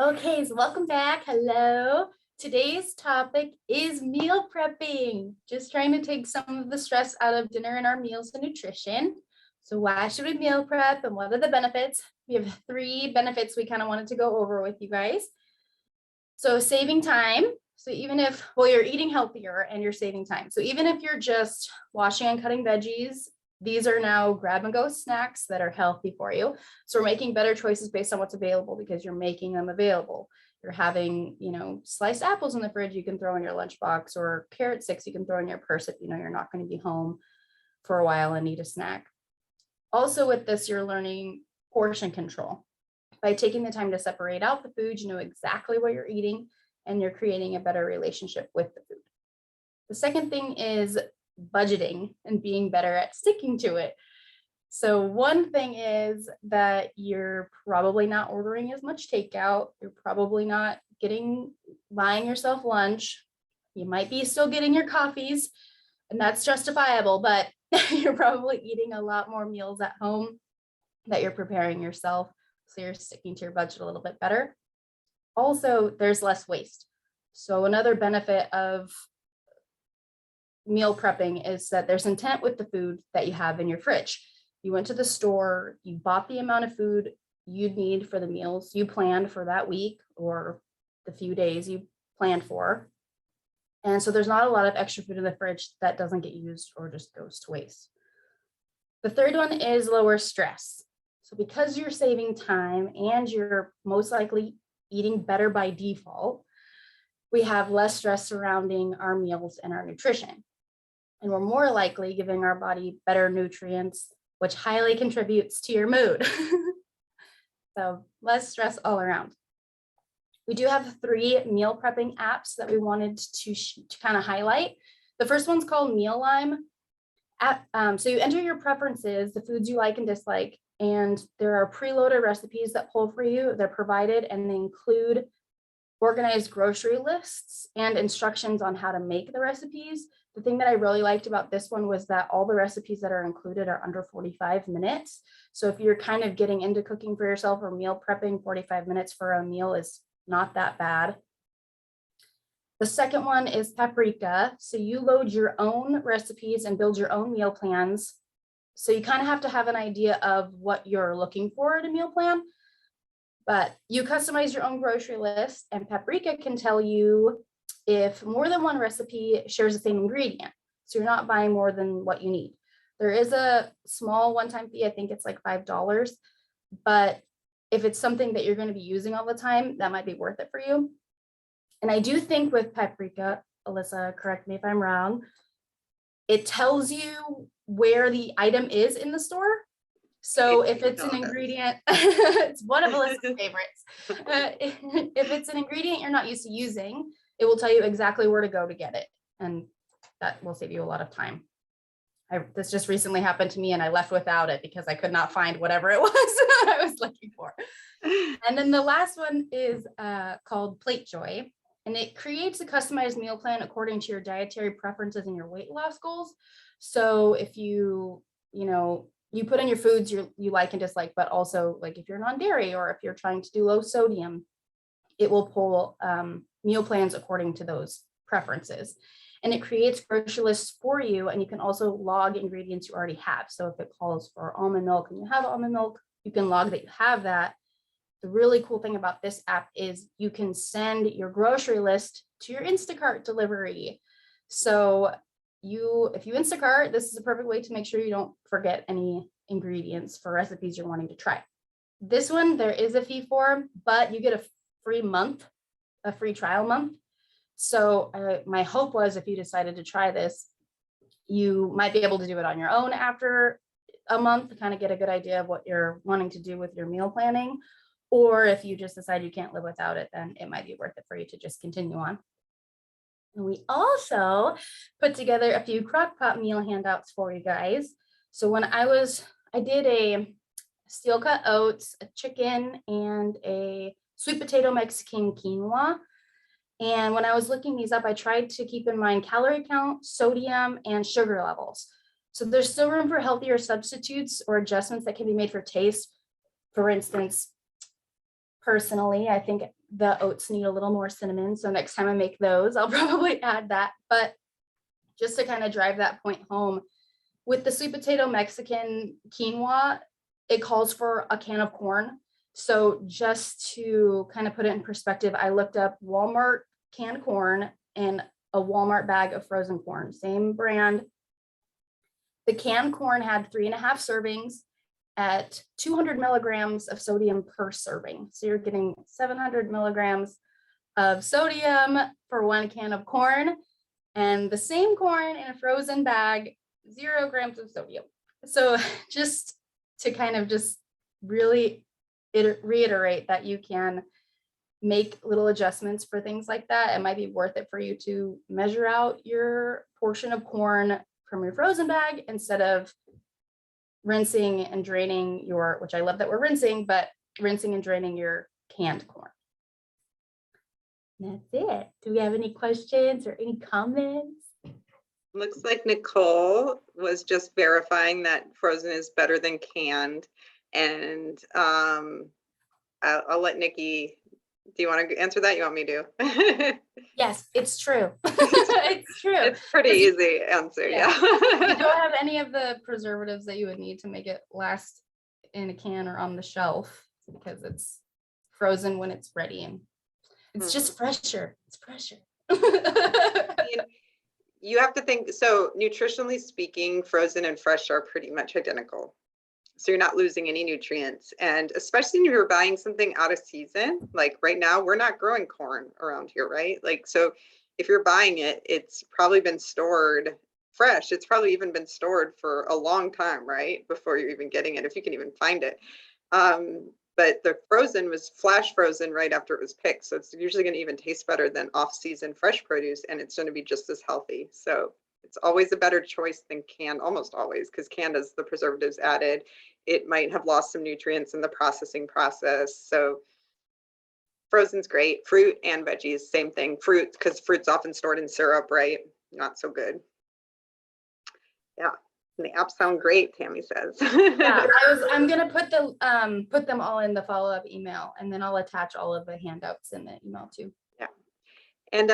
Okay, so welcome back. Hello. Today's topic is meal prepping. Just trying to take some of the stress out of dinner and our meals and nutrition. So why should we meal prep and what are the benefits? We have 3 benefits we kind of wanted to go over with you guys. So saving time. So even if, well, you're eating healthier and you're saving time. So even if you're just washing and cutting veggies, these are now grab and go snacks that are healthy for you. So we're making better choices based on what's available because you're making them available. You're having, sliced apples in the fridge you can throw in your lunchbox, or carrot sticks you can throw in your purse if you're not going to be home for a while and need a snack. Also with this, you're learning portion control. By taking the time to separate out the food, you know exactly what you're eating and you're creating a better relationship with the food. The second thing is budgeting and being better at sticking to it. So one thing is that you're probably not ordering as much takeout. You're probably not buying yourself lunch. You might be still getting your coffees, and that's justifiable, but you're probably eating a lot more meals at home that you're preparing yourself. So you're sticking to your budget a little bit better. Also, there's less waste. So another benefit of meal prepping is that there's intent with the food that you have in your fridge. You went to the store, you bought the amount of food you'd need for the meals you planned for that week or the few days you planned for. And so there's not a lot of extra food in the fridge that doesn't get used or just goes to waste. The third one is lower stress. So because you're saving time and you're most likely eating better by default, we have less stress surrounding our meals and our nutrition. And we're more likely giving our body better nutrients, which highly contributes to your mood. So less stress all around. We do have 3 meal prepping apps that we wanted to kind of highlight. The first one's called Meal Lime. So you enter your preferences, the foods you like and dislike, and there are preloaded recipes that pull for you. They're provided and they include organized grocery lists and instructions on how to make the recipes. The thing that I really liked about this one was that all the recipes that are included are under 45 minutes. So if you're kind of getting into cooking for yourself or meal prepping, 45 minutes for a meal is not that bad. The second one is Paprika. So you load your own recipes and build your own meal plans. So you kind of have to have an idea of what you're looking for in a meal plan. But you customize your own grocery list, and Paprika can tell you if more than one recipe shares the same ingredient. So you're not buying more than what you need. There is a small one-time fee. I think it's like $5. But if it's something that you're going to be using all the time, that might be worth it for you. And I do think with Paprika, Alyssa, correct me if I'm wrong, it tells you where the item is in the store. So if it's an ingredient, it's one of Alyssa's favorites. If it's an ingredient you're not used to using, it will tell you exactly where to go to get it. And that will save you a lot of time. This just recently happened to me and I left without it because I could not find whatever it was I was looking for. And then the last one is called Plate Joy. And it creates a customized meal plan according to your dietary preferences and your weight loss goals. So if you put in your foods you like and dislike, but also like if you're non-dairy or if you're trying to do low sodium, it will pull meal plans according to those preferences. And it creates grocery lists for you. And you can also log ingredients you already have. So if it calls for almond milk and you have almond milk, you can log that you have that. The really cool thing about this app is you can send your grocery list to your Instacart delivery. So if you Instacart, this is a perfect way to make sure you don't forget any ingredients for recipes you're wanting to try. This one, there is a fee for, but you get a free trial month. So my hope was if you decided to try this, you might be able to do it on your own after a month to kind of get a good idea of what you're wanting to do with your meal planning. Or if you just decide you can't live without it, then it might be worth it for you to just continue on. And we also put together a few Crockpot meal handouts for you guys. So when I did a steel cut oats, a chicken, and a sweet potato Mexican quinoa. And when I was looking these up, I tried to keep in mind calorie count, sodium, and sugar levels. So there's still room for healthier substitutes or adjustments that can be made for taste. For instance, personally, I think the oats need a little more cinnamon. So next time I make those, I'll probably add that. But just to kind of drive that point home, with the sweet potato Mexican quinoa, it calls for a can of corn. So just to kind of put it in perspective, I looked up Walmart canned corn and a Walmart bag of frozen corn, same brand. The canned corn had 3.5 servings at 200 milligrams of sodium per serving. So you're getting 700 milligrams of sodium for 1 can of corn, and the same corn in a frozen bag, 0 grams of sodium. So just to kind of just really reiterate that you can make little adjustments for things like that. It might be worth it for you to measure out your portion of corn from your frozen bag instead of rinsing and draining your, which I love that we're rinsing, but rinsing and draining your canned corn. That's it. Do we have any questions or any comments? Looks like Nicole was just verifying that frozen is better than canned. And I'll let Nikki, do you want to answer that? You want me to? Yes, it's true. It's true. It's pretty easy answer, yeah. You don't have any of the preservatives that you would need to make it last in a can or on the shelf because it's frozen when it's ready, and it's just fresher. It's fresher. You have to think, so nutritionally speaking, frozen and fresh are pretty much identical. So you're not losing any nutrients. And especially when you're buying something out of season, like right now, we're not growing corn around here, right? Like, so if you're buying it, it's probably been stored fresh. It's probably even been stored for a long time, right? Before you're even getting it, if you can even find it. But the frozen was flash frozen right after it was picked. So it's usually going to even taste better than off-season fresh produce, and it's going to be just as healthy. So it's always a better choice than canned, almost always, because canned has the preservatives added. It might have lost some nutrients in the processing process. So frozen's great. Fruit and veggies, same thing. Fruit, because fruit's often stored in syrup, right? Not so good. Yeah. And the apps sound great, Tammy says. Yeah, I'm gonna put them all in the follow-up email, and then I'll attach all of the handouts in the email too. Yeah. And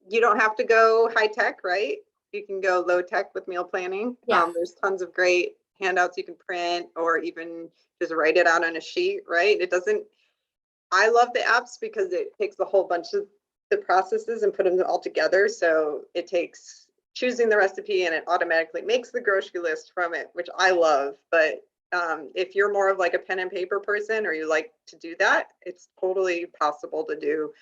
you don't have to go high tech, right? You can go low tech with meal planning. Yeah. There's tons of great handouts you can print, or even just write it out on a sheet, right? It doesn't, I love the apps because it takes a whole bunch of the processes and put them all together. So it takes choosing the recipe and it automatically makes the grocery list from it, which I love. But if you're more of like a pen and paper person, or you like to do that, it's totally possible to do.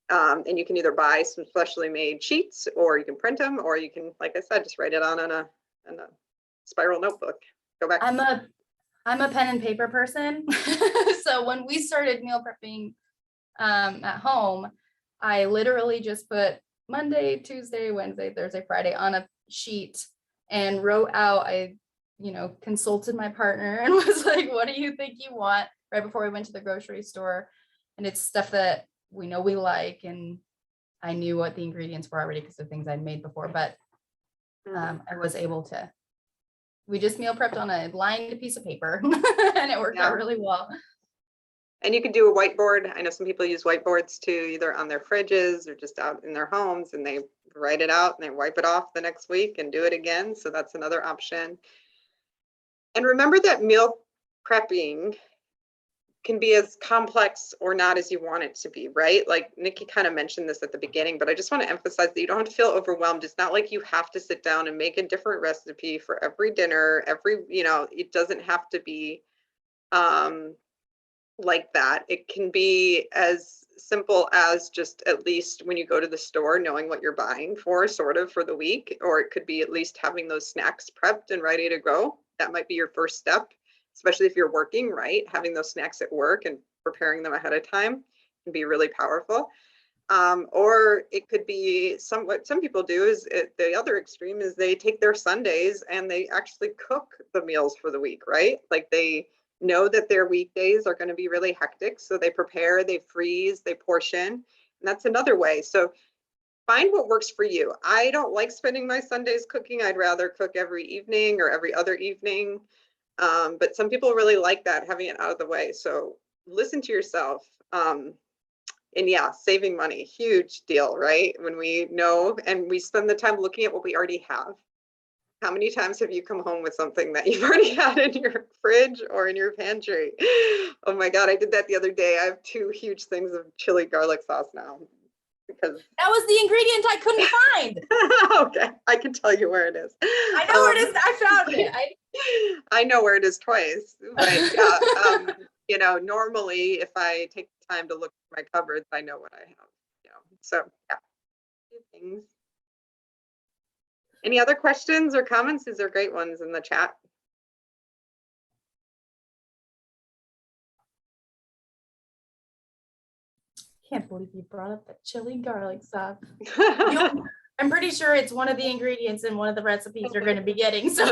And you can either buy some specially made sheets, or you can print them, or you can, like I said, just write it on a spiral notebook. Go back. I'm a pen and paper person. So when we started meal prepping at home, I literally just put Monday, Tuesday, Wednesday, Thursday, Friday on a sheet and wrote out, I consulted my partner and was like, what do you think you want, right before we went to the grocery store. And it's stuff that we know we like, and I knew what the ingredients were already because of things I'd made before, but I was able to, we just meal prepped on a lined piece of paper and it worked out really well. And you could do a whiteboard. I know some people use whiteboards too, either on their fridges or just out in their homes, and they write it out and they wipe it off the next week and do it again. So that's another option. And remember that meal prepping can be as complex or not as you want it to be, right? Like Nikki kind of mentioned this at the beginning, but I just want to emphasize that you don't have to feel overwhelmed. It's not like you have to sit down and make a different recipe for every dinner, it doesn't have to be like that. It can be as simple as just, at least when you go to the store, knowing what you're buying for sort of for the week, or it could be at least having those snacks prepped and ready to go. That might be your first step, especially if you're working, right? Having those snacks at work and preparing them ahead of time can be really powerful. Or it could be what some people do is the other extreme is they take their Sundays and they actually cook the meals for the week, right? Like they know that their weekdays are going to be really hectic. So they prepare, they freeze, they portion, and that's another way. So find what works for you. I don't like spending my Sundays cooking. I'd rather cook every evening or every other evening. But some people really like that, having it out of the way. So listen to yourself. And yeah, saving money, huge deal, right? When we know and we spend the time looking at what we already have. How many times have you come home with something that you've already had in your fridge or in your pantry? Oh my God, I did that the other day. I have 2 huge things of chili garlic sauce now because That was the ingredient I couldn't find. okay, I can tell you where it is. I know where it is. I found it. I know where it is twice, but yeah, you know, normally if I take the time to look at my cupboards, I know what I have. You know, so yeah, few things. Any other questions or comments? These are great ones in the chat. Can't believe you brought up the chili garlic sauce. I'm pretty sure it's one of the ingredients in one of the recipes you're going to be getting. So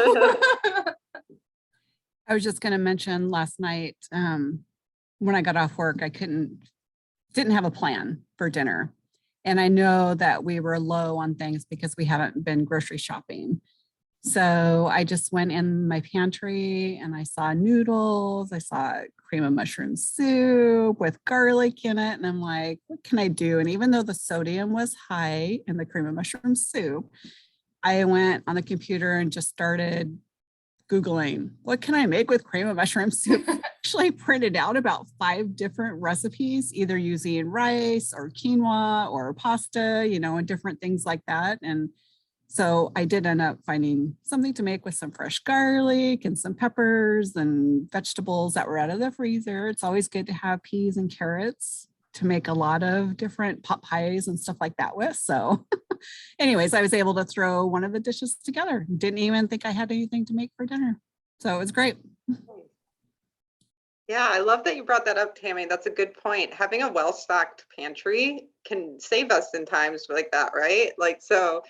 I was just going to mention last night when I got off work, I didn't have a plan for dinner. And I know that we were low on things because we haven't been grocery shopping. So I just went in my pantry and I saw noodles. I saw cream of mushroom soup with garlic in it. And I'm like, what can I do? And even though the sodium was high in the cream of mushroom soup, I went on the computer and just started Googling, what can I make with cream of mushroom soup? I actually printed out about 5 different recipes, either using rice or quinoa or pasta, you know, and different things like that. And so I did end up finding something to make with some fresh garlic and some peppers and vegetables that were out of the freezer. It's always good to have peas and carrots to make a lot of different pot pies and stuff like that with. So anyways, I was able to throw one of the dishes together. Didn't even think I had anything to make for dinner. So it was great. Yeah, I love that you brought that up, Tammy. That's a good point. Having a well-stocked pantry can save us in times like that, right? Like, so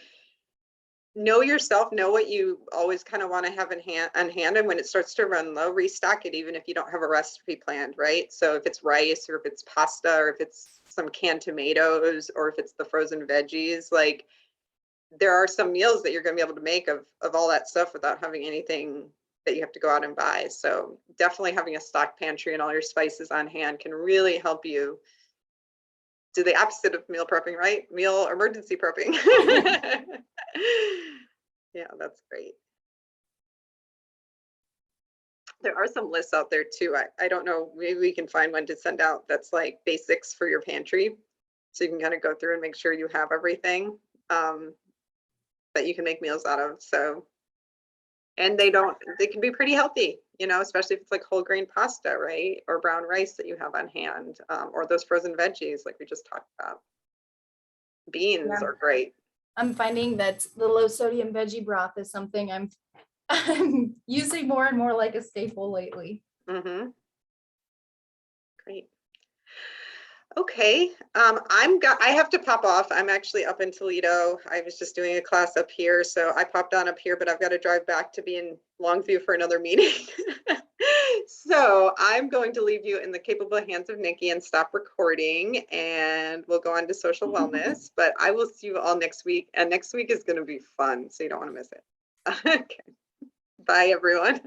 know yourself, know what you always kind of want to have on hand. And when it starts to run low, restock it, even if you don't have a recipe planned, right? So if it's rice or if it's pasta or if it's some canned tomatoes or if it's the frozen veggies, like there are some meals that you're going to be able to make of all that stuff without having anything that you have to go out and buy. So definitely having a stocked pantry and all your spices on hand can really help you do the opposite of meal prepping, right? Meal emergency prepping. Yeah, that's great. There are some lists out there too. I don't know, maybe we can find one to send out that's like basics for your pantry. So you can kind of go through and make sure you have everything that you can make meals out of. So, and they can be pretty healthy, you know, especially if it's like whole grain pasta, right? Or brown rice that you have on hand, or those frozen veggies like we just talked about. Beans are great. I'm finding that the low sodium veggie broth is something I'm using more and more like a staple lately. Mm-hmm. Great. Okay, I have to pop off. I'm actually up in Toledo. I was just doing a class up here, so I popped on up here, but I've got to drive back to be in Longview for another meeting. So I'm going to leave you in the capable hands of Nikki and stop recording, and we'll go on to social wellness. But I will see you all next week, and next week is going to be fun, so you don't want to miss it. Okay, bye everyone.